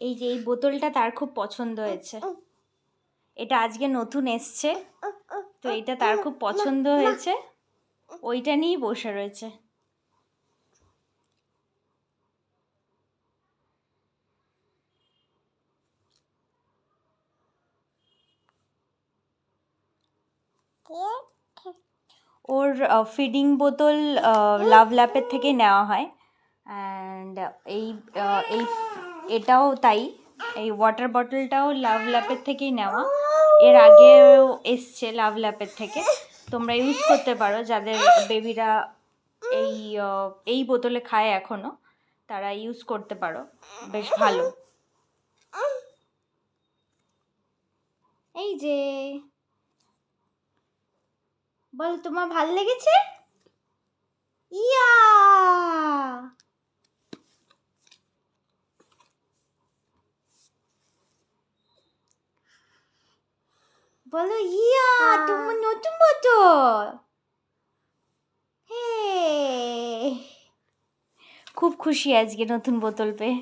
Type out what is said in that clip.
এই যে এই বোতলটা তার খুব পছন্দ হয়েছে, এটা আজকে নতুন এসছে, তো এটা তার খুব পছন্দ হয়েছে, ওইটা নিয়েই বসে রয়েছে। ওর ফিডিং বোতল লাভ ল্যাপের থেকে নেওয়া হয়, অ্যান্ড এই এই এটাও তাই, এই ওয়াটার বটলটাও লাভ ল্যাপের থেকেই নেওয়া। এর আগেও এসছে লাভ ল্যাপের থেকে, তোমরা ইউজ করতে পারো যাদের বেবিরা এই বোতলে খায় এখনও, তারা ইউজ করতে পারো, বেশ ভালো। এই যে বল, তোমার ভাল লেগেছে? ইয়া বলো, ইয়া তোমার নতুন বোতল। হে, খুব খুশি আজকে নতুন বোতল পেয়ে।